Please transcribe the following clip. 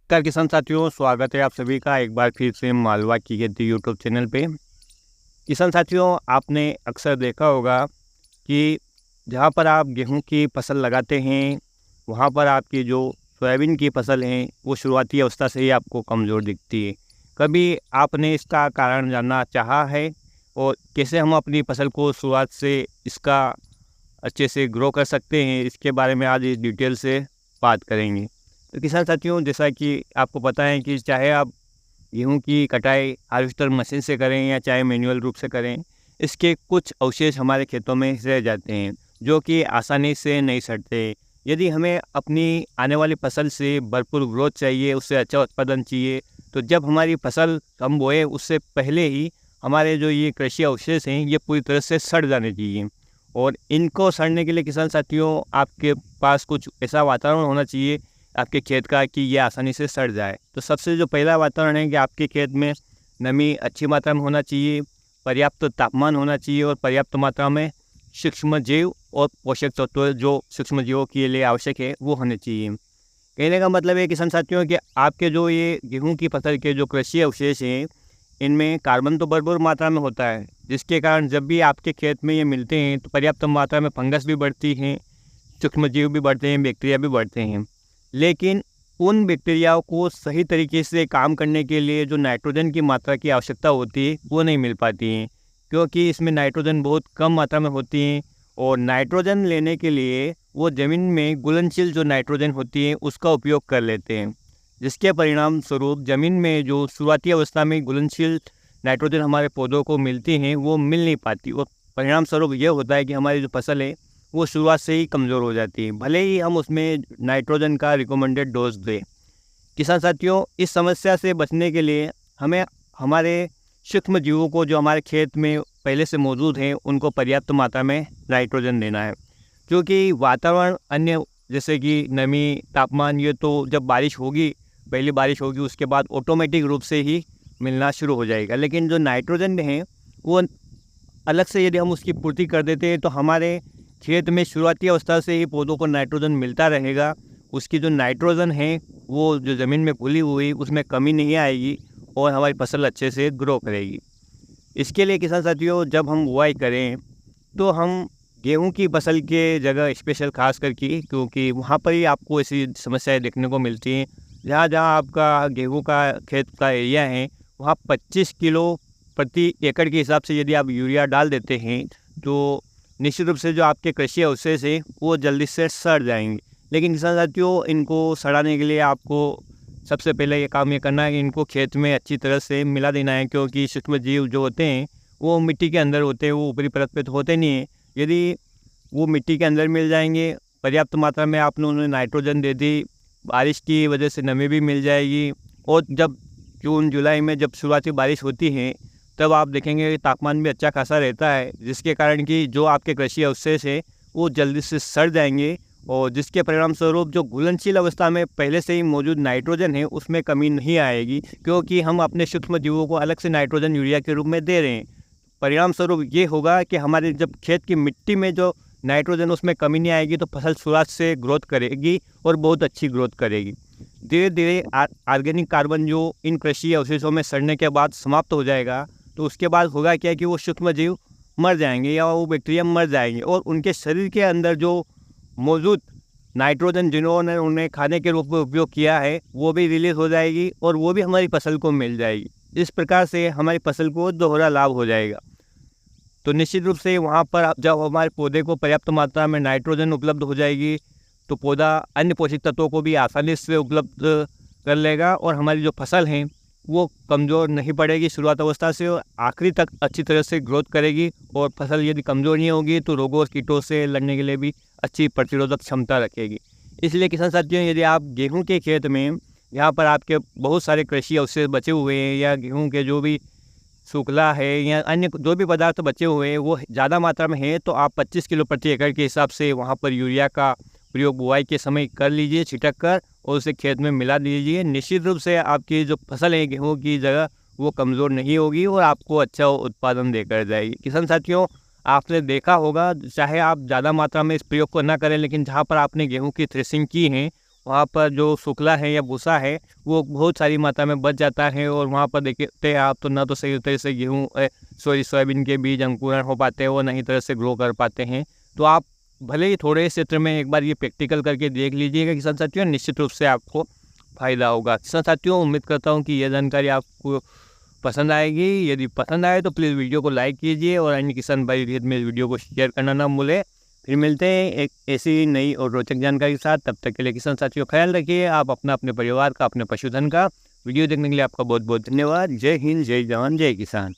नमस्कार किसान साथियों, स्वागत है आप सभी का एक बार फिर से मालवा की खेती यूट्यूब चैनल पे। किसान साथियों, आपने अक्सर देखा होगा कि जहाँ पर आप गेहूं की फसल लगाते हैं, वहाँ पर आपकी जो सोयाबीन की फसल है वो शुरुआती अवस्था से ही आपको कमज़ोर दिखती है। कभी आपने इसका कारण जानना चाहा है और कैसे हम अपनी फसल को शुरुआत से इसका अच्छे से ग्रो कर सकते हैं, इसके बारे में आज इस डिटेल से बात करेंगे। तो किसान साथियों, जैसा कि आपको पता है कि चाहे आप गेहूं की कटाई हार्वेस्टर मशीन से करें या चाहे मैनुअल रूप से करें, इसके कुछ अवशेष हमारे खेतों में रह जाते हैं जो कि आसानी से नहीं सड़ते। यदि हमें अपनी आने वाली फसल से भरपूर ग्रोथ चाहिए, उससे अच्छा उत्पादन चाहिए, तो जब हमारी फसल हम बोए उससे पहले ही हमारे जो ये कृषि अवशेष हैं ये पूरी तरह से सड़ जाने चाहिए। और इनको सड़ने के लिए किसान साथियों, आपके पास कुछ ऐसा वातावरण होना चाहिए आपके खेत का कि ये आसानी से सड़ जाए। तो सबसे जो पहला वातावरण है कि आपके खेत में नमी अच्छी मात्रा में होना चाहिए, पर्याप्त तापमान होना चाहिए और पर्याप्त मात्रा में सूक्ष्म जीव और पोषक तत्व जो सूक्ष्म जीवों के लिए आवश्यक है वो होने चाहिए। कहने का मतलब है किसान साथियों कि आपके जो ये गेहूं की फसल के जो कृषि अवशेष हैं, इनमें कार्बन तो भरपूर मात्रा में होता है, जिसके कारण जब भी आपके खेत में ये मिलते हैं तो पर्याप्त मात्रा में फंगस भी बढ़ती हैं, सूक्ष्म जीव भी बढ़ते हैं, बैक्टीरिया भी बढ़ते हैं। लेकिन उन बैक्टीरियाओं को सही तरीके से काम करने के लिए जो नाइट्रोजन की मात्रा की आवश्यकता होती है वो नहीं मिल पाती है, क्योंकि इसमें नाइट्रोजन बहुत कम मात्रा में होती है। और नाइट्रोजन लेने के लिए वो ज़मीन में घुलनशील जो नाइट्रोजन होती है उसका उपयोग कर लेते हैं, जिसके परिणाम स्वरूप ज़मीन में जो शुरुआती अवस्था में घुलनशील नाइट्रोजन हमारे पौधों को मिलती हैं वो मिल नहीं पाती। और परिणाम स्वरूप ये होता है कि हमारी जो फसल है वो शुरुआत से ही कमज़ोर हो जाती है, भले ही हम उसमें नाइट्रोजन का रिकमेंडेड डोज दें। किसान साथियों, इस समस्या से बचने के लिए हमें हमारे सूक्ष्म जीवों को जो हमारे खेत में पहले से मौजूद हैं उनको पर्याप्त मात्रा में नाइट्रोजन देना है, क्योंकि वातावरण अन्य जैसे कि नमी, तापमान, ये तो जब बारिश होगी, पहली बारिश होगी उसके बाद ऑटोमेटिक रूप से ही मिलना शुरू हो जाएगा। लेकिन जो नाइट्रोजन है वो अलग से यदि हम उसकी पूर्ति कर देते हैं तो हमारे खेत में शुरुआती अवस्था से ही पौधों को नाइट्रोजन मिलता रहेगा। उसकी जो नाइट्रोजन है वो जो ज़मीन में घुली हुई उसमें कमी नहीं आएगी और हमारी फसल अच्छे से ग्रो करेगी। इसके लिए किसान साथियों, जब हम बुआई करें तो हम गेहूं की फसल के जगह स्पेशल खास करके, क्योंकि वहाँ पर ही आपको ऐसी समस्याएं देखने को मिलती हैं। जहाँ जहाँ आपका गेहूं का खेत का एरिया है वहाँ 25 किलो प्रति एकड़ के हिसाब से यदि आप यूरिया डाल देते हैं तो निश्चित रूप से जो आपके कृषि अवशेष है वो जल्दी से सड़ जाएंगे। लेकिन किसान साथियों, इनको सड़ाने के लिए आपको सबसे पहले ये काम ये करना है कि इनको खेत में अच्छी तरह से मिला देना है, क्योंकि सूक्ष्म जीव जो होते हैं वो मिट्टी के अंदर होते हैं, वो ऊपरी परत पे तो होते नहीं हैं। यदि वो मिट्टी के अंदर मिल जाएंगे, पर्याप्त मात्रा में आपने उन्हें नाइट्रोजन दे दी, बारिश की वजह से नमी भी मिल जाएगी। और जब जून जुलाई में जब शुरुआती बारिश होती है तब आप देखेंगे कि तापमान भी अच्छा खासा रहता है, जिसके कारण कि जो आपके कृषि अवशेष है वो जल्दी से सड़ जाएंगे और जिसके परिणाम स्वरूप जो घुलनशील अवस्था में पहले से ही मौजूद नाइट्रोजन है उसमें कमी नहीं आएगी, क्योंकि हम अपने सूक्ष्म जीवों को अलग से नाइट्रोजन यूरिया के रूप में दे रहे हैं। परिणाम स्वरूप ये होगा कि हमारे जब खेत की मिट्टी में जो नाइट्रोजन उसमें कमी नहीं आएगी तो फसल शुरुआत से ग्रोथ करेगी और बहुत अच्छी ग्रोथ करेगी। धीरे धीरे ऑर्गेनिक कार्बन जो इन कृषि अवशेषों में सड़ने के बाद समाप्त हो जाएगा, तो उसके बाद होगा क्या कि वो सूक्ष्म जीव मर जाएंगे या वो बैक्टीरिया मर जाएंगे और उनके शरीर के अंदर जो मौजूद नाइट्रोजन जिन्होंने उन्हें खाने के रूप में उपयोग किया है वो भी रिलीज हो जाएगी और वो भी हमारी फसल को मिल जाएगी। इस प्रकार से हमारी फसल को दोहरा लाभ हो जाएगा। तो निश्चित रूप से वहाँ पर जब हमारे पौधे को पर्याप्त मात्रा में नाइट्रोजन उपलब्ध हो जाएगी तो पौधा अन्य पोषक तत्वों को भी आसानी से उपलब्ध कर लेगा और हमारी जो फसल है वो कमज़ोर नहीं पड़ेगी शुरुआत अवस्था से और आखिरी तक अच्छी तरह से ग्रोथ करेगी। और फसल यदि कमज़ोर नहीं होगी तो रोगों और कीटों से लड़ने के लिए भी अच्छी प्रतिरोधक क्षमता रखेगी। इसलिए किसान साथियों, यदि आप गेहूं के खेत में यहाँ पर आपके बहुत सारे कृषि अवशेष बचे हुए हैं या गेहूं के जो भी सूखला है या अन्य जो भी पदार्थ बचे हुए हैं वो ज़्यादा मात्रा में है तो आप 25 किलो प्रति एकड़ के हिसाब से वहाँ पर यूरिया का प्रयोग बुआई के समय कर लीजिए छिटक कर और उसे खेत में मिला दीजिए। निश्चित रूप से आपकी जो फसल है गेहूं की जगह वो कमज़ोर नहीं होगी और आपको अच्छा उत्पादन देकर जाएगी। किसान साथियों, आपने देखा होगा चाहे आप ज़्यादा मात्रा में इस प्रयोग को ना करें, लेकिन जहाँ पर आपने गेहूं की थ्रेसिंग की है वहाँ पर जो शुक्ला है या भूसा है वो बहुत सारी मात्रा में बच जाता है, और वहाँ पर देखते हैं आप तो ना तो सही तरह से सोयाबीन के बीज अंकुरण हो पाते हैं, वो नहीं तरह से ग्रो कर पाते हैं। तो आप भले ही थोड़े क्षेत्र में एक बार ये प्रैक्टिकल करके देख लीजिएगा किसान साथियों, निश्चित रूप से आपको फ़ायदा होगा। किसान साथियों, उम्मीद करता हूँ कि यह जानकारी आपको पसंद आएगी। यदि पसंद आए तो प्लीज़ वीडियो को लाइक कीजिए और अन्य किसान भाई के हित में वीडियो को शेयर करना ना भूलें। फिर मिलते हैं एक ऐसी नई और रोचक जानकारी के साथ। तब तक के लिए किसान साथियों ख्याल रखिए आप अपना, अपने परिवार का, अपने पशुधन का। वीडियो देखने के लिए आपका बहुत बहुत धन्यवाद। जय हिंद, जय जवान, जय किसान।